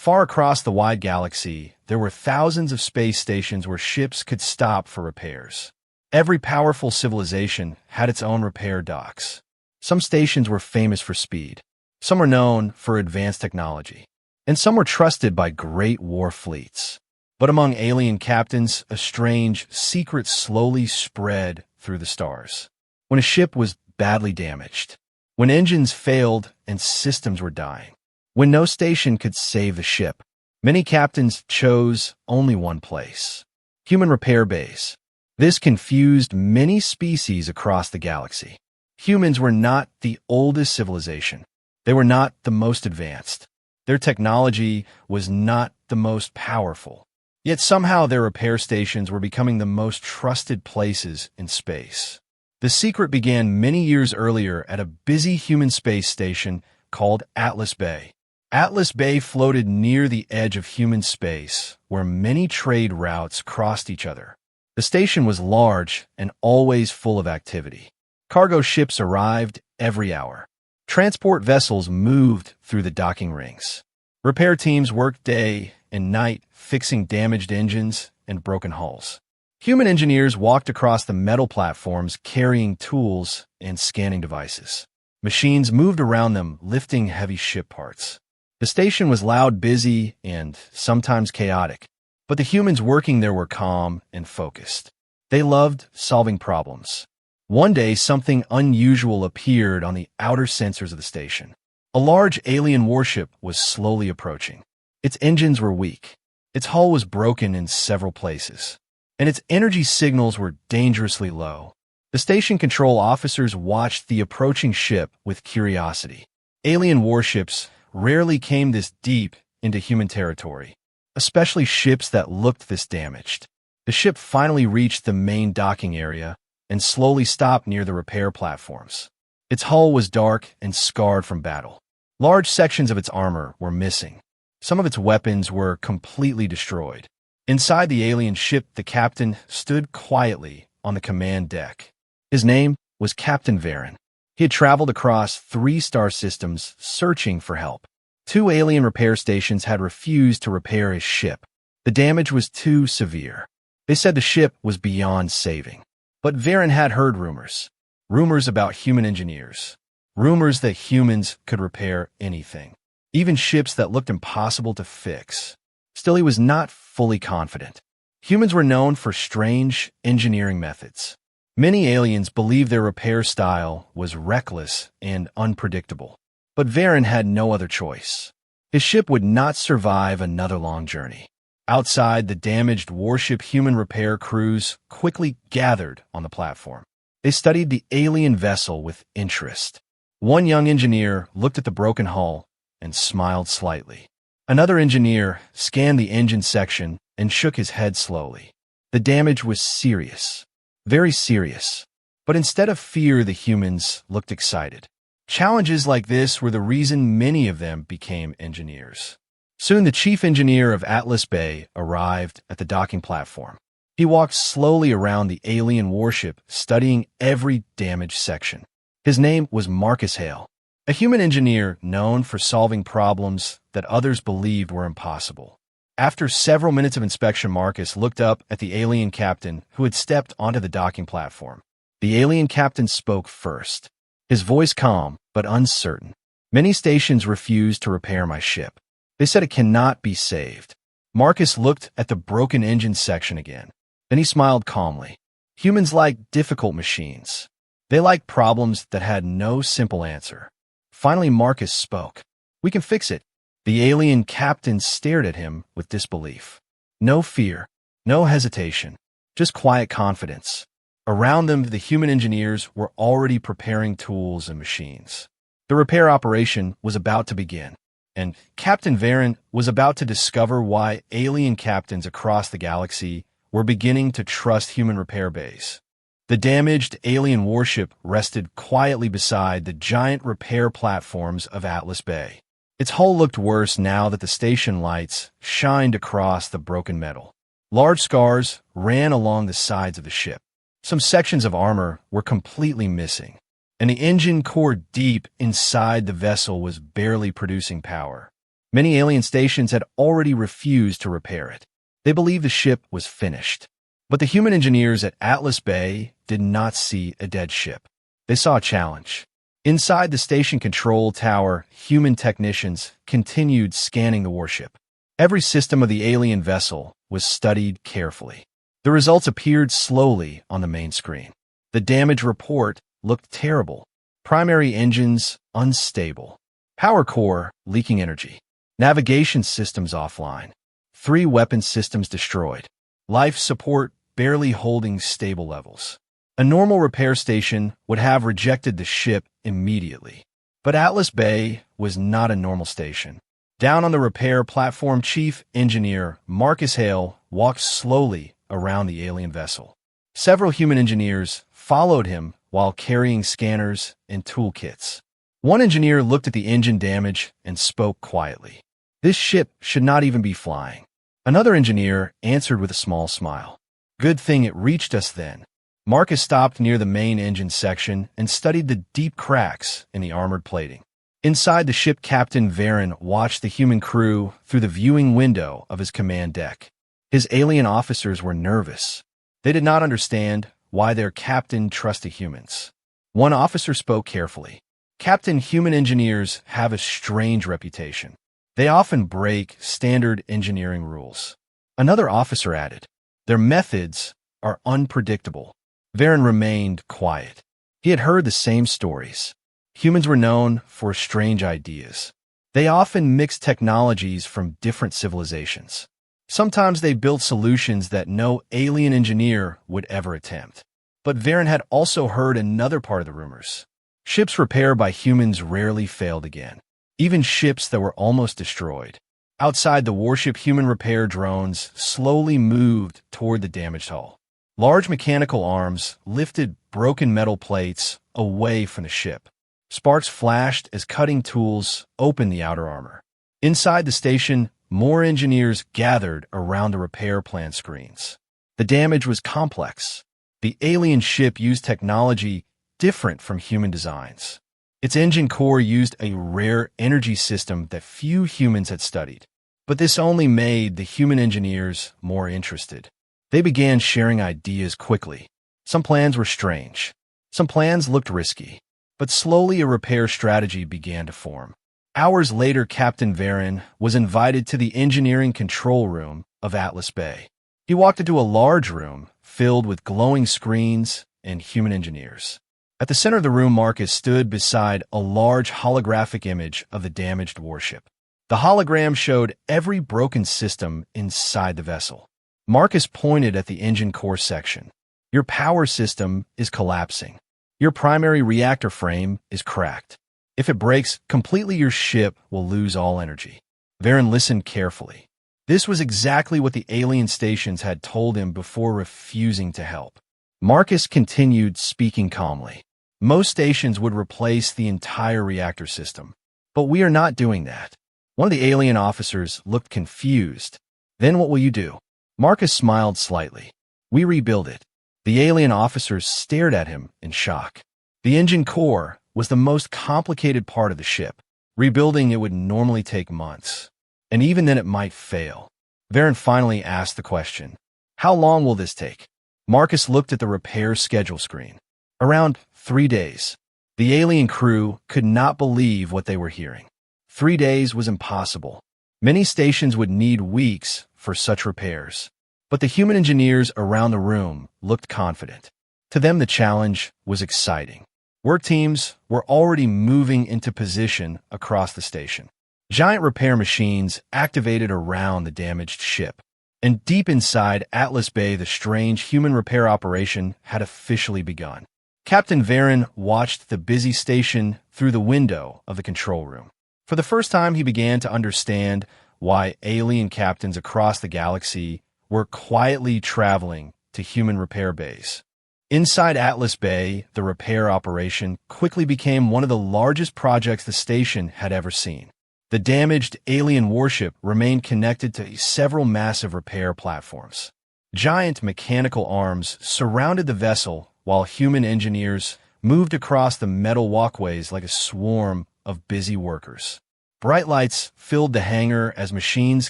Far across the wide galaxy, there were thousands of space stations where ships could stop for repairs. Every powerful civilization had its own repair docks. Some stations were famous for speed, some were known for advanced technology, and some were trusted by great war fleets. But among alien captains, a strange secret slowly spread through the stars. When a ship was badly damaged, when engines failed and systems were dying, when no station could save the ship, many captains chose only one place: human repair bays. This confused many species across the galaxy. Humans were not the oldest civilization. They were not the most advanced. Their technology was not the most powerful. Yet somehow their repair stations were becoming the most trusted places in space. The secret began many years earlier at a busy human space station called Atlas Bay. Atlas Bay floated near the edge of human space, where many trade routes crossed each other. The station was large and always full of activity. Cargo ships arrived every hour. Transport vessels moved through the docking rings. Repair teams worked day and night fixing damaged engines and broken hulls. Human engineers walked across the metal platforms carrying tools and scanning devices. Machines moved around them, lifting heavy ship parts. The station was loud, busy, and sometimes chaotic, but the humans working there were calm and focused. They loved solving problems. One day, something unusual appeared on the outer sensors of the station. A large alien warship was slowly approaching. Its engines were weak. Its hull was broken in several places, and its energy signals were dangerously low. The station control officers watched the approaching ship with curiosity. Alien warships rarely came this deep into human territory, especially ships that looked this damaged. The ship finally reached the main docking area and slowly stopped near the repair platforms. Its hull was dark and scarred from battle. Large sections of its armor were missing. Some of its weapons were completely destroyed. Inside the alien ship, the captain stood quietly on the command deck. His name was Captain Varen. He had traveled across 3 star systems searching for help. 2 alien repair stations had refused to repair his ship. The damage was too severe. They said the ship was beyond saving. But Varen had heard rumors. Rumors about human engineers. Rumors that humans could repair anything, even ships that looked impossible to fix. Still, he was not fully confident. Humans were known for strange engineering methods. Many aliens believed their repair style was reckless and unpredictable. But Varen had no other choice. His ship would not survive another long journey. Outside the damaged warship, human repair crews quickly gathered on the platform. They studied the alien vessel with interest. One young engineer looked at the broken hull and smiled slightly. Another engineer scanned the engine section and shook his head slowly. The damage was serious, very serious. But instead of fear, the humans looked excited. Challenges like this were the reason many of them became engineers. Soon the chief engineer of Atlas Bay arrived at the docking platform. He walked slowly around the alien warship, studying every damaged section. His name was Marcus Hale, a human engineer known for solving problems that others believed were impossible. After several minutes of inspection, Marcus looked up at the alien captain who had stepped onto the docking platform. The alien captain spoke first, his voice calm but uncertain. "Many stations refused to repair my ship. They said it cannot be saved." Marcus looked at the broken engine section again. Then he smiled calmly. Humans like difficult machines. They like problems that had no simple answer. Finally, Marcus spoke. "We can fix it." The alien captain stared at him with disbelief. No fear, no hesitation, just quiet confidence. Around them, the human engineers were already preparing tools and machines. The repair operation was about to begin, and Captain Varen was about to discover why alien captains across the galaxy were beginning to trust human repair bays. The damaged alien warship rested quietly beside the giant repair platforms of Atlas Bay. Its hull looked worse now that the station lights shined across the broken metal. Large scars ran along the sides of the ship. Some sections of armor were completely missing, and the engine core deep inside the vessel was barely producing power. Many alien stations had already refused to repair it. They believed the ship was finished. But the human engineers at Atlas Bay did not see a dead ship. They saw a challenge. Inside the station control tower, human technicians continued scanning the warship. Every system of the alien vessel was studied carefully. The results appeared slowly on the main screen. The damage report looked terrible. Primary engines unstable. Power core leaking energy. Navigation systems offline. 3 weapon systems destroyed. Life support barely holding stable levels. A normal repair station would have rejected the ship immediately. But Atlas Bay was not a normal station. Down on the repair platform, Chief Engineer Marcus Hale walked slowly around the alien vessel. Several human engineers followed him while carrying scanners and toolkits. One engineer looked at the engine damage and spoke quietly. This ship should not even be flying. Another engineer answered with a small smile. Good thing it reached us then. Marcus stopped near the main engine section and studied the deep cracks in the armored plating. Inside the ship, Captain Varen watched the human crew through the viewing window of his command deck. His alien officers were nervous. They did not understand why their captain trusted humans. One officer spoke carefully. Captain, human engineers have a strange reputation. They often break standard engineering rules. Another officer added, their methods are unpredictable. Varen remained quiet. He had heard the same stories. Humans were known for strange ideas. They often mixed technologies from different civilizations. Sometimes they built solutions that no alien engineer would ever attempt. But Varen had also heard another part of the rumors. Ships repaired by humans rarely failed again. Even ships that were almost destroyed. Outside the warship, human repair drones slowly moved toward the damaged hull. Large mechanical arms lifted broken metal plates away from the ship. Sparks flashed as cutting tools opened the outer armor. Inside the station, more engineers gathered around the repair plan screens. The damage was complex. The alien ship used technology different from human designs. Its engine core used a rare energy system that few humans had studied. But this only made the human engineers more interested. They began sharing ideas quickly. Some plans were strange. Some plans looked risky. But slowly a repair strategy began to form. Hours later, Captain Varen was invited to the engineering control room of Atlas Bay. He walked into a large room filled with glowing screens and human engineers. At the center of the room, Marcus stood beside a large holographic image of the damaged warship. The hologram showed every broken system inside the vessel. Marcus pointed at the engine core section. Your power system is collapsing. Your primary reactor frame is cracked. If it breaks completely, your ship will lose all energy. Varen listened carefully. This was exactly what the alien stations had told him before refusing to help. Marcus continued speaking calmly. Most stations would replace the entire reactor system. But we are not doing that. One of the alien officers looked confused. Then what will you do? Marcus smiled slightly. We rebuild it. The alien officers stared at him in shock. The engine core was the most complicated part of the ship. Rebuilding it would normally take months. And even then it might fail. Varen finally asked the question, how long will this take? Marcus looked at the repair schedule screen. Around 3 days. The alien crew could not believe what they were hearing. 3 days was impossible. Many stations would need weeks for such repairs. But the human engineers around the room looked confident. To them, the challenge was exciting. Work teams were already moving into position across the station. Giant repair machines activated around the damaged ship. And deep inside Atlas Bay, the strange human repair operation had officially begun. Captain Varen watched the busy station through the window of the control room. For the first time, he began to understand why alien captains across the galaxy were quietly traveling to human repair bays. Inside Atlas Bay, the repair operation quickly became one of the largest projects the station had ever seen. The damaged alien warship remained connected to several massive repair platforms. Giant mechanical arms surrounded the vessel while human engineers moved across the metal walkways like a swarm of busy workers. Bright lights filled the hangar as machines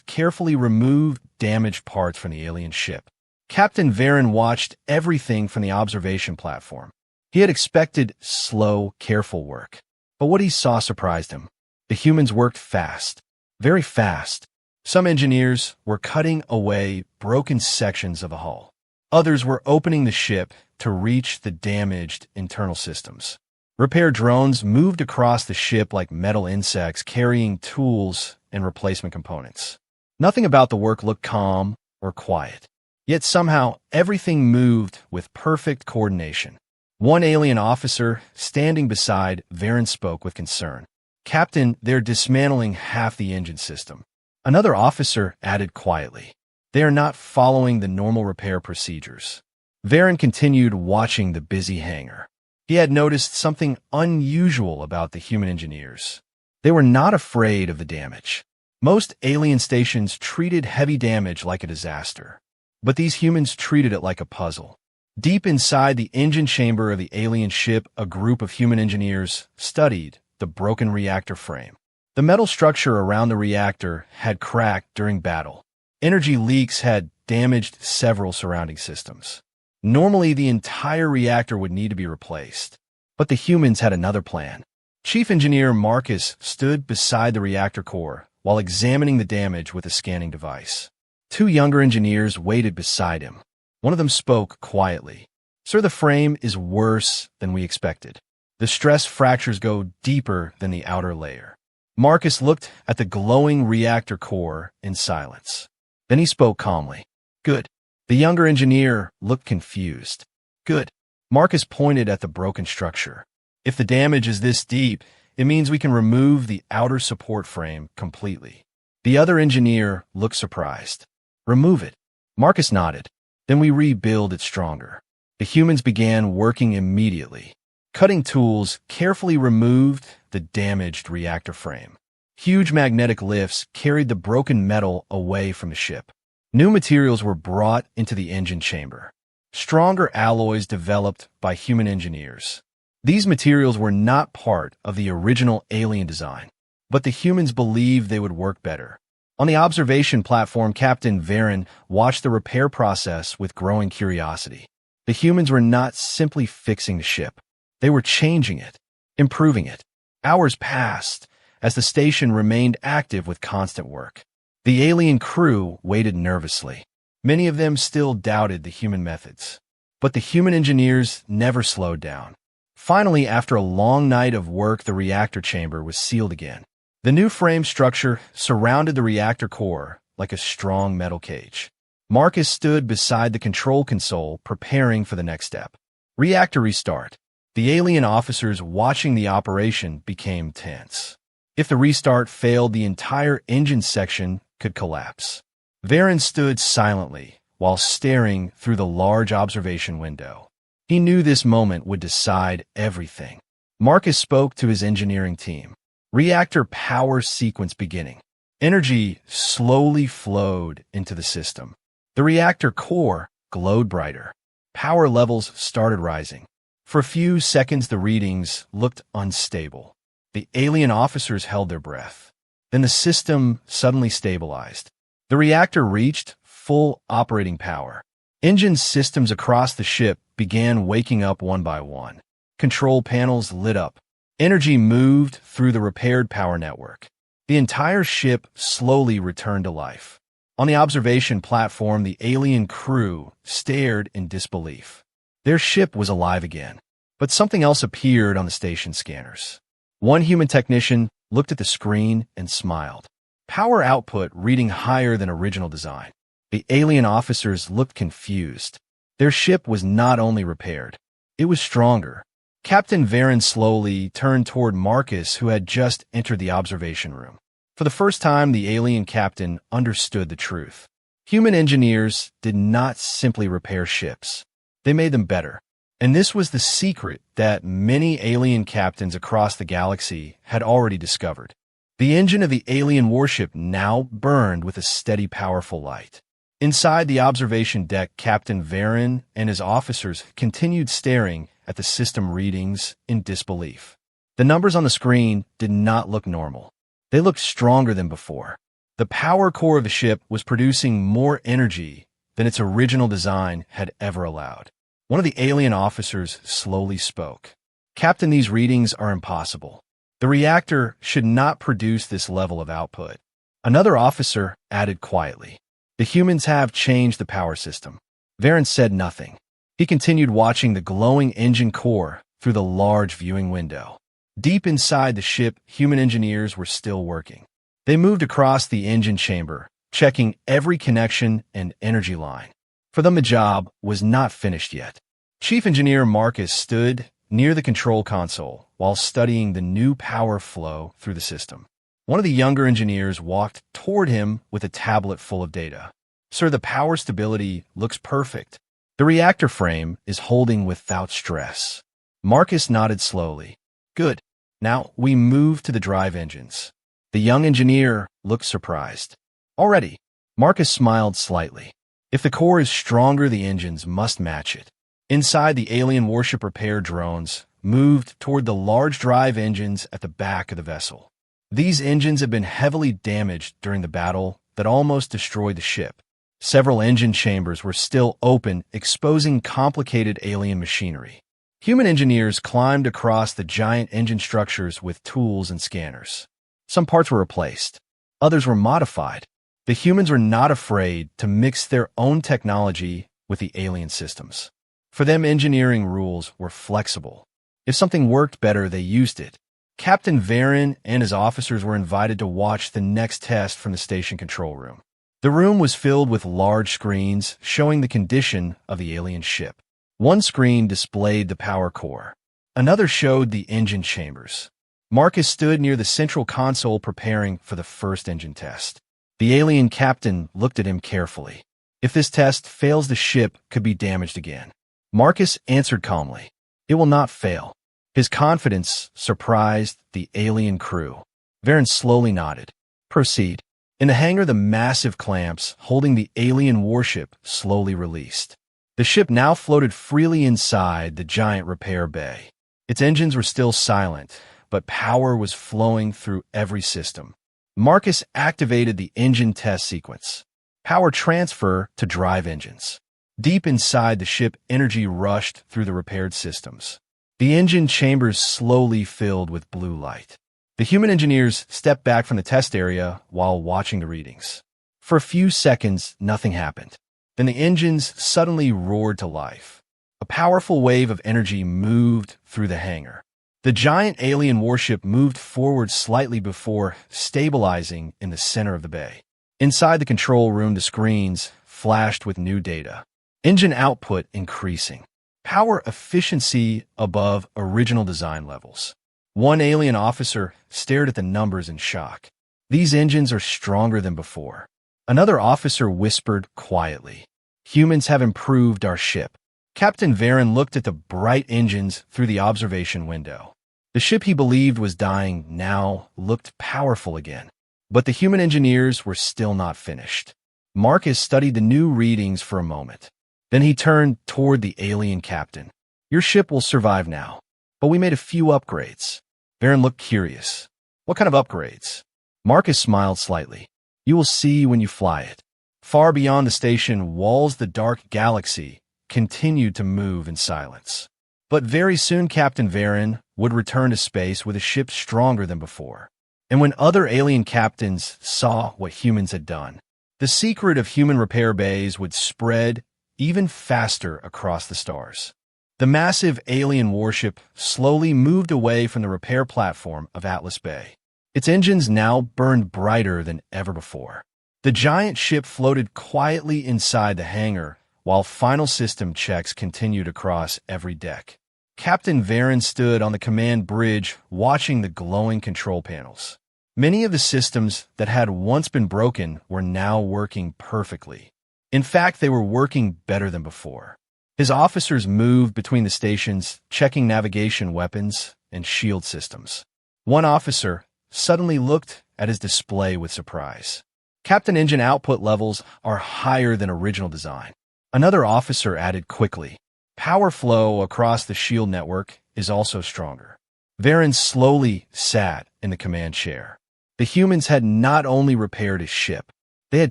carefully removed damaged parts from the alien ship. Captain Varen watched everything from the observation platform. He had expected slow, careful work. But what he saw surprised him. The humans worked fast. Very fast. Some engineers were cutting away broken sections of the hull. Others were opening the ship to reach the damaged internal systems. Repair drones moved across the ship like metal insects carrying tools and replacement components. Nothing about the work looked calm or quiet. Yet somehow everything moved with perfect coordination. One alien officer standing beside Varen spoke with concern. "Captain, they're dismantling half the engine system." Another officer added quietly, "They are not following the normal repair procedures." Varen continued watching the busy hangar. He had noticed something unusual about the human engineers. They were not afraid of the damage. Most alien stations treated heavy damage like a disaster. But these humans treated it like a puzzle. Deep inside the engine chamber of the alien ship, a group of human engineers studied the broken reactor frame. The metal structure around the reactor had cracked during battle. Energy leaks had damaged several surrounding systems. Normally, the entire reactor would need to be replaced. But the humans had another plan. Chief Engineer Marcus stood beside the reactor core while examining the damage with a scanning device. Two younger engineers waited beside him. One of them spoke quietly. "Sir, the frame is worse than we expected. The stress fractures go deeper than the outer layer." Marcus looked at the glowing reactor core in silence. Then he spoke calmly. "Good." The younger engineer looked confused. "Good." Marcus pointed at the broken structure. "If the damage is this deep, it means we can remove the outer support frame completely." The other engineer looked surprised. "Remove it?" Marcus nodded. "Then we rebuild it stronger." The humans began working immediately. Cutting tools carefully removed the damaged reactor frame. Huge magnetic lifts carried the broken metal away from the ship. New materials were brought into the engine chamber. Stronger alloys developed by human engineers. These materials were not part of the original alien design, but the humans believed they would work better. On the observation platform, Captain Varen watched the repair process with growing curiosity. The humans were not simply fixing the ship. They were changing it, improving it. Hours passed as the station remained active with constant work. The alien crew waited nervously. Many of them still doubted the human methods. But the human engineers never slowed down. Finally, after a long night of work, the reactor chamber was sealed again. The new frame structure surrounded the reactor core like a strong metal cage. Marcus stood beside the control console, preparing for the next step. Reactor restart. The alien officers watching the operation became tense. If the restart failed, the entire engine section could collapse. Varen stood silently while staring through the large observation window. He knew this moment would decide everything. Marcus spoke to his engineering team. Reactor power sequence beginning. Energy slowly flowed into the system. The reactor core glowed brighter. Power levels started rising. For a few seconds, the readings looked unstable. The alien officers held their breath. Then the system suddenly stabilized. The reactor reached full operating power. Engine systems across the ship began waking up one by one. Control panels lit up. Energy moved through the repaired power network. The entire ship slowly returned to life. On the observation platform, the alien crew stared in disbelief. Their ship was alive again. But something else appeared on the station scanners. One human technician looked at the screen and smiled. Power output reading higher than original design. The alien officers looked confused. Their ship was not only repaired, it was stronger. Captain Varen slowly turned toward Marcus, who had just entered the observation room. For the first time, the alien captain understood the truth. Human engineers did not simply repair ships. They made them better. And this was the secret that many alien captains across the galaxy had already discovered. The engine of the alien warship now burned with a steady, powerful light. Inside the observation deck, Captain Varen and his officers continued staring at the system readings in disbelief. The numbers on the screen did not look normal. They looked stronger than before. The power core of the ship was producing more energy than its original design had ever allowed. One of the alien officers slowly spoke. "Captain, these readings are impossible. The reactor should not produce this level of output." Another officer added quietly, "The humans have changed the power system." Varen said nothing. He continued watching the glowing engine core through the large viewing window. Deep inside the ship, human engineers were still working. They moved across the engine chamber, checking every connection and energy line. For them, the job was not finished yet. Chief Engineer Marcus stood near the control console while studying the new power flow through the system. One of the younger engineers walked toward him with a tablet full of data. "Sir, the power stability looks perfect. The reactor frame is holding without stress." Marcus nodded slowly. "Good. Now we move to the drive engines." The young engineer looked surprised. "Already?" Marcus smiled slightly. "If the core is stronger, the engines must match it." Inside, the alien warship repair drones moved toward the large drive engines at the back of the vessel. These engines had been heavily damaged during the battle that almost destroyed the ship. Several engine chambers were still open, exposing complicated alien machinery. Human engineers climbed across the giant engine structures with tools and scanners. Some parts were replaced. Others were modified. The humans were not afraid to mix their own technology with the alien systems. For them, engineering rules were flexible. If something worked better, they used it. Captain Varen and his officers were invited to watch the next test from the station control room. The room was filled with large screens showing the condition of the alien ship. One screen displayed the power core. Another showed the engine chambers. Marcus stood near the central console preparing for the first engine test. The alien captain looked at him carefully. "If this test fails, the ship could be damaged again." Marcus answered calmly, "It will not fail." His confidence surprised the alien crew. Varen slowly nodded. "Proceed." In the hangar, the massive clamps holding the alien warship slowly released. The ship now floated freely inside the giant repair bay. Its engines were still silent, but power was flowing through every system. Marcus activated the engine test sequence. Power transfer to drive engines. Deep inside the ship, energy rushed through the repaired systems. The engine chambers slowly filled with blue light. The human engineers stepped back from the test area while watching the readings. For a few seconds, nothing happened. Then the engines suddenly roared to life. A powerful wave of energy moved through the hangar. The giant alien warship moved forward slightly before stabilizing in the center of the bay. Inside the control room, the screens flashed with new data. Engine output increasing. Power efficiency above original design levels. One alien officer stared at the numbers in shock. "These engines are stronger than before." Another officer whispered quietly, "Humans have improved our ship." Captain Varen looked at the bright engines through the observation window. The ship he believed was dying now looked powerful again. But the human engineers were still not finished. Marcus studied the new readings for a moment. Then he turned toward the alien captain. "Your ship will survive now, but we made a few upgrades." Varen looked curious. "What kind of upgrades?" Marcus smiled slightly. "You will see when you fly it." Far beyond the station walls, the dark galaxy continued to move in silence. But very soon Captain Varen would return to space with a ship stronger than before. And when other alien captains saw what humans had done, the secret of human repair bays would spread even faster across the stars. The massive alien warship slowly moved away from the repair platform of Atlas Bay. Its engines now burned brighter than ever before. The giant ship floated quietly inside the hangar, while final system checks continued across every deck. Captain Varen stood on the command bridge watching the glowing control panels. Many of the systems that had once been broken were now working perfectly. In fact, they were working better than before. His officers moved between the stations, checking navigation weapons and shield systems. One officer suddenly looked at his display with surprise. "Captain, engine output levels are higher than original design." Another officer added quickly, "Power flow across the shield network is also stronger." Varen slowly sat in the command chair. The humans had not only repaired his ship, they had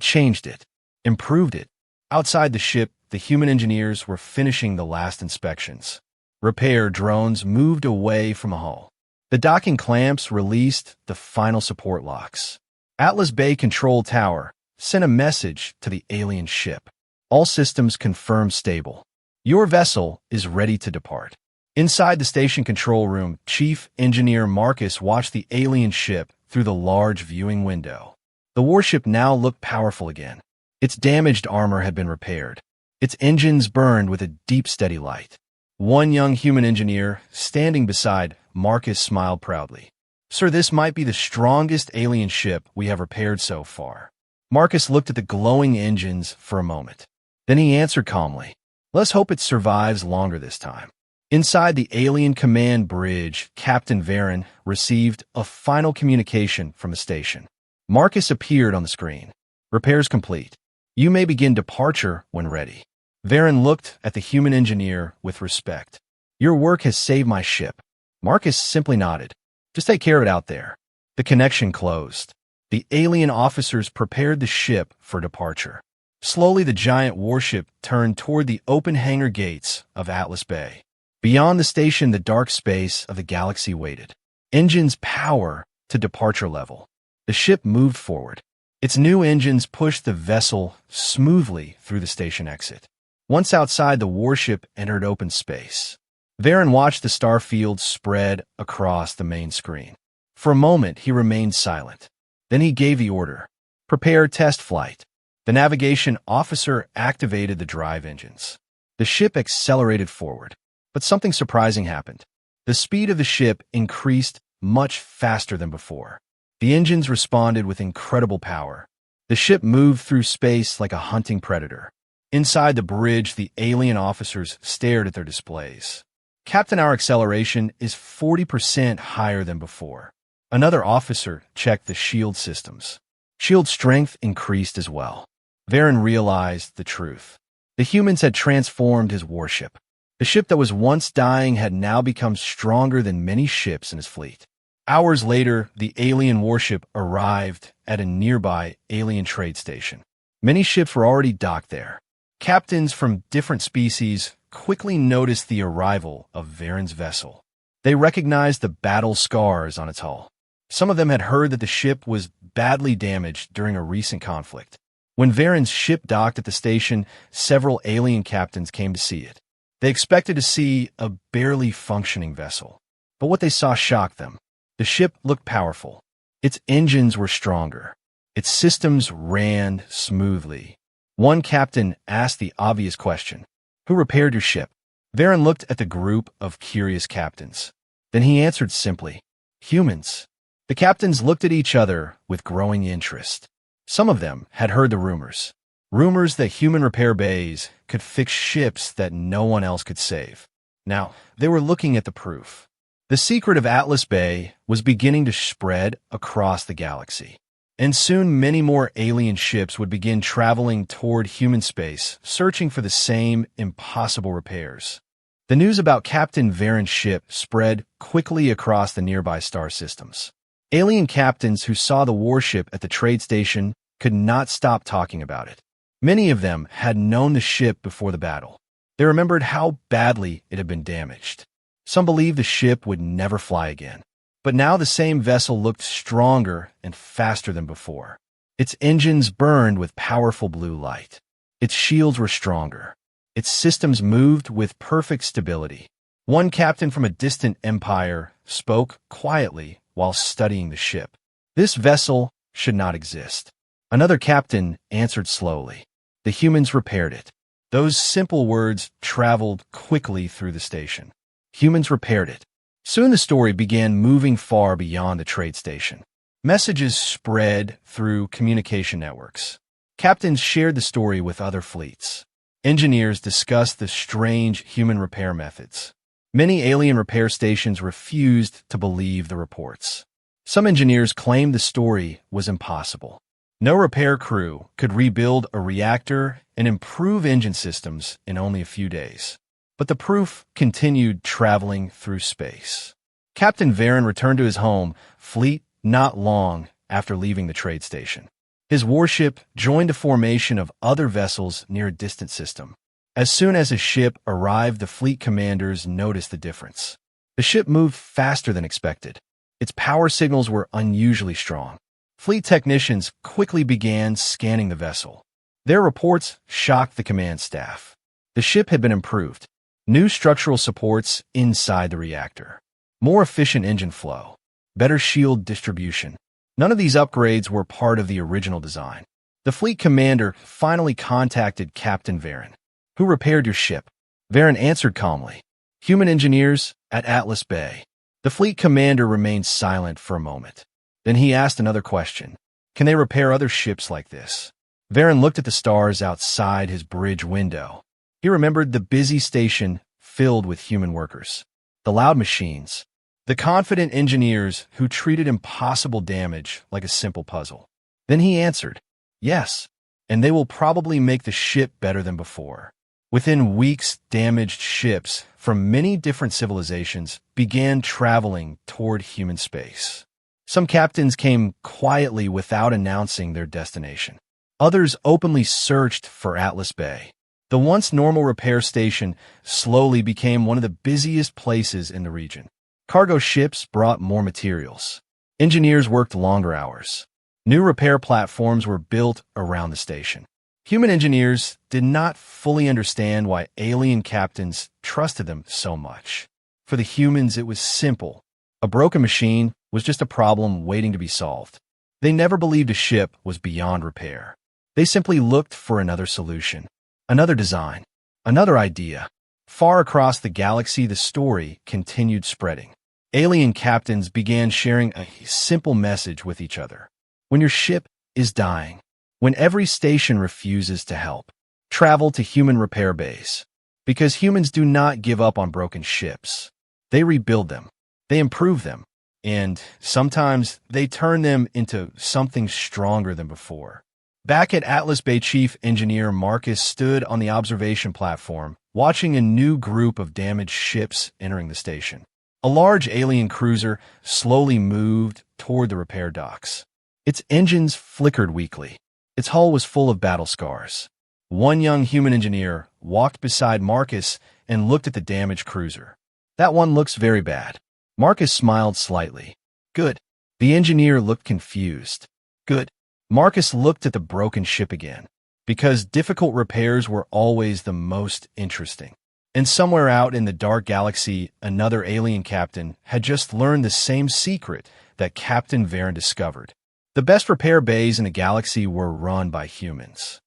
changed it, improved it. Outside the ship, the human engineers were finishing the last inspections. Repair drones moved away from the hull. The docking clamps released the final support locks. Atlas Bay Control Tower sent a message to the alien ship. All systems confirmed stable. Your vessel is ready to depart. Inside the station control room, Chief Engineer Marcus watched the alien ship through the large viewing window. The warship now looked powerful again. Its damaged armor had been repaired. Its engines burned with a deep, steady light. One young human engineer, standing beside Marcus, smiled proudly. Sir, this might be the strongest alien ship we have repaired so far. Marcus looked at the glowing engines for a moment. Then he answered calmly, let's hope it survives longer this time. Inside the alien command bridge, Captain Varen received a final communication from the station. Marcus appeared on the screen. Repairs complete. You may begin departure when ready. Varen looked at the human engineer with respect. Your work has saved my ship. Marcus simply nodded. Just take care of it out there. The connection closed. The alien officers prepared the ship for departure. Slowly, the giant warship turned toward the open hangar gates of Atlas Bay. Beyond the station, the dark space of the galaxy waited. Engines power to departure level. The ship moved forward. Its new engines pushed the vessel smoothly through the station exit. Once outside, the warship entered open space. Varen watched the star field spread across the main screen. For a moment, he remained silent. Then he gave the order. Prepare test flight. The navigation officer activated the drive engines. The ship accelerated forward. But something surprising happened. The speed of the ship increased much faster than before. The engines responded with incredible power. The ship moved through space like a hunting predator. Inside the bridge, the alien officers stared at their displays. Captain, our acceleration is 40% higher than before. Another officer checked the shield systems. Shield strength increased as well. Varen realized the truth. The humans had transformed his warship. The ship that was once dying had now become stronger than many ships in his fleet. Hours later, the alien warship arrived at a nearby alien trade station. Many ships were already docked there. Captains from different species quickly noticed the arrival of Varen's vessel. They recognized the battle scars on its hull. Some of them had heard that the ship was badly damaged during a recent conflict. When Varen's ship docked at the station, several alien captains came to see it. They expected to see a barely functioning vessel. But what they saw shocked them. The ship looked powerful. Its engines were stronger. Its systems ran smoothly. One captain asked the obvious question, who repaired your ship? Varen looked at the group of curious captains. Then he answered simply, humans. The captains looked at each other with growing interest. Some of them had heard the rumors. Rumors that human repair bays could fix ships that no one else could save. Now, they were looking at the proof. The secret of Atlas Bay was beginning to spread across the galaxy. And soon many more alien ships would begin traveling toward human space, searching for the same impossible repairs. The news about Captain Varen's ship spread quickly across the nearby star systems. Alien captains who saw the warship at the trade station could not stop talking about it. Many of them had known the ship before the battle. They remembered how badly it had been damaged. Some believed the ship would never fly again. But now the same vessel looked stronger and faster than before. Its engines burned with powerful blue light. Its shields were stronger. Its systems moved with perfect stability. One captain from a distant empire spoke quietly while studying the ship. This vessel should not exist. Another captain answered slowly. The humans repaired it. Those simple words traveled quickly through the station. Humans repaired it. Soon the story began moving far beyond the trade station. Messages spread through communication networks. Captains shared the story with other fleets. Engineers discussed the strange human repair methods. Many alien repair stations refused to believe the reports. Some engineers claimed the story was impossible. No repair crew could rebuild a reactor and improve engine systems in only a few days. But the proof continued traveling through space. Captain Varen returned to his home fleet not long after leaving the trade station. His warship joined a formation of other vessels near a distant system. As soon as his ship arrived, the fleet commanders noticed the difference. The ship moved faster than expected. Its power signals were unusually strong. Fleet technicians quickly began scanning the vessel. Their reports shocked the command staff. The ship had been improved. New structural supports inside the reactor. More efficient engine flow. Better shield distribution. None of these upgrades were part of the original design. The fleet commander finally contacted Captain Varen. "Who repaired your ship?" Varen answered calmly. "Human engineers at Atlas Bay." The fleet commander remained silent for a moment. Then he asked another question. "Can they repair other ships like this?" Varen looked at the stars outside his bridge window. He remembered the busy station filled with human workers, the loud machines, the confident engineers who treated impossible damage like a simple puzzle. Then he answered, "Yes, and they will probably make the ship better than before." Within weeks, damaged ships from many different civilizations began traveling toward human space. Some captains came quietly without announcing their destination. Others openly searched for Atlas Bay. The once normal repair station slowly became one of the busiest places in the region. Cargo ships brought more materials. Engineers worked longer hours. New repair platforms were built around the station. Human engineers did not fully understand why alien captains trusted them so much. For the humans, it was simple. A broken machine was just a problem waiting to be solved. They never believed a ship was beyond repair. They simply looked for another solution, another design, another idea. Far across the galaxy, the story continued spreading. Alien captains began sharing a simple message with each other. When your ship is dying, when every station refuses to help, travel to human repair bays. Because humans do not give up on broken ships. They rebuild them. They improve them. And sometimes they turn them into something stronger than before. Back at Atlas Bay, Chief Engineer Marcus stood on the observation platform, watching a new group of damaged ships entering the station. A large alien cruiser slowly moved toward the repair docks. Its engines flickered weakly. Its hull was full of battle scars. One young human engineer walked beside Marcus and looked at the damaged cruiser. "That one looks very bad." Marcus smiled slightly. "Good." The engineer looked confused. "Good." Marcus looked at the broken ship again, because difficult repairs were always the most interesting. And somewhere out in the dark galaxy, another alien captain had just learned the same secret that Captain Varen discovered. The best repair bays in the galaxy were run by humans.